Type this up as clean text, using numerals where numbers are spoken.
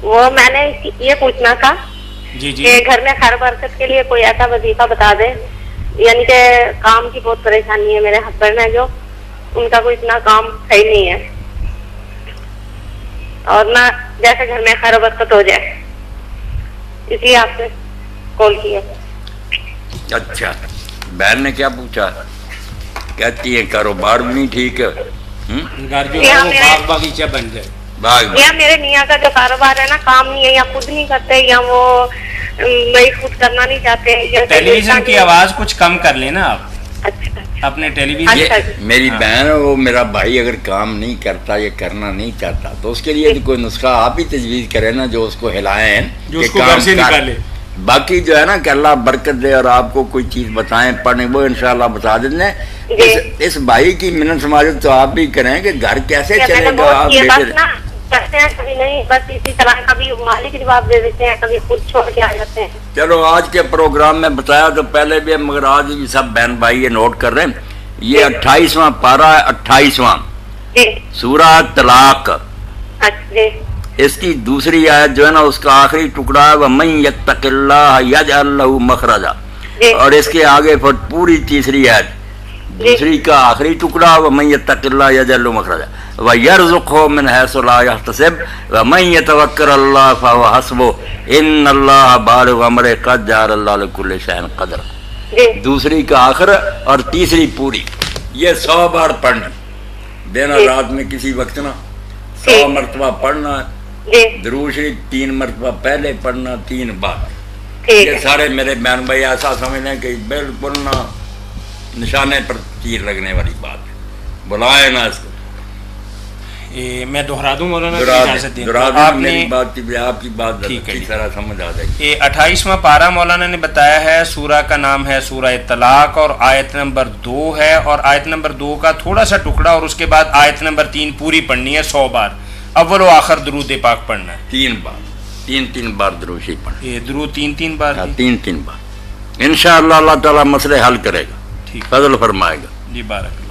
وہ میں نے یہ پوچھنا تھا جی جی کہ گھر میں خیر برکت کے لیے کوئی ایسا وظیفہ بتا دیں، یعنی کہ کام کی بہت پریشانی ہے، میرے ہسبینڈ ہے جو ان کا کوئی اتنا کام صحیح نہیں ہے، اور نہ جیسے گھر میں خیر برکت ہو جائے، اس لیے آپ سے کال کی ہے۔ اچھا، بہن نے کیا پوچھا؟ کہتی ہے کاروبار بھی نہیں ٹھیک ہے، گھر جو ہے وہ باغ باغیچہ بن جائے۔ یا میرے میاں کا جو کاروبار ہے نا، کام نہیں ہے، یا خود نہیں کرتے، یا وہ میں خود کرنا نہیں چاہتے۔ ٹیلی ویژن کی آواز کچھ کم کر لینا آپ، اچھا اپنے ٹیلی ویژن۔ یہ میری بہن وہ میرا بھائی اگر کام نہیں کرتا یا کرنا نہیں چاہتا تو اس کے لیے کوئی نسخہ آپ ہی تجویز کریں نا، جو اس کو ہلائیں، جو اس کو گھر سے نکالے۔ باقی جو ہے نا کہ اللہ برکت دے اور آپ کو کوئی چیز بتائیں پڑھنے، وہ انشاءاللہ بتا دیں۔ اس بھائی کی منت سماجت تو آپ بھی کریں کہ گھر کیسے چلے گا۔ آپ کرتے ہیں کبھی نہیں، بس اسی طرح کبھی مالک جواب دے دیتے ہیں، کبھی خود چھوڑ کے آ جاتے ہیں۔ چلو آج کے پروگرام میں بتایا تو پہلے بھی، مگر آج بھی سب بہن بھائی یہ نوٹ کر رہے ہیں، یہ 28واں پارہ ہے، 28واں سورہ طلاق، اس کی دوسری آیت جو ہے نا اس کا آخری ٹکڑا ہے وَمَن يَتَّقِ اللَّهَ يَجْعَلْ لَهُ مَخْرَجًا، اور اس کے آگے پھر پوری تیسری آیت دوسری کا آخری ٹکڑا وَمَن يَتَّقِ اللَّهَ يَجْعَلْ لَهُ مَخْرَجًا وَيَرْزُقْهُ مِنْ حَيْثُ لَا يَحْتَسِبُ وَمَن يَتَوَكَّلْ عَلَى اللَّهِ فَهُوَ حَسْبُهُ إِنَّ اللَّهَ بَالِغُ أَمْرِهِ قَدْ جَعَلَ اللَّهُ لِكُلِّ شَيْءٍ قَدْرًا۔ دوسری کا آخر اور تیسری پوری، یہ 100 بار پڑھنا، دن اور رات میں کسی وقت نا 100 مرتبہ پڑھنا، درود شریف 3 مرتبہ پہلے پڑھنا، 3 بعد۔ یہ سارے میرے بہن بھائی ایسا سمجھ لیں کہ بالکل نہ نشانے پر تیر لگنے والی بات ہے، بلائے نا اس کو۔ میں دہرا دوں مولانا، اجازت دیں؟ آپ نے آپ کی بات اچھی طرح سمجھ آ جائے گی۔ 28واں پارہ مولانا نے بتایا ہے، سورہ کا نام ہے سورہ طلاق، اور آیت نمبر 2 ہے، اور آیت نمبر 2 کا تھوڑا سا ٹکڑا، اور اس کے بعد آیت نمبر 3 پوری پڑھنی ہے 100 بار، اول و آخر درود پاک پڑھنا ہے 3 بار، 3 بار درود شریف پڑھنا، یہ درود 3 بار، 3 بار۔ انشاءاللہ اللہ تعالیٰ مسئلے حل کرے گا، فضل فرمائے گا۔ جی بارک۔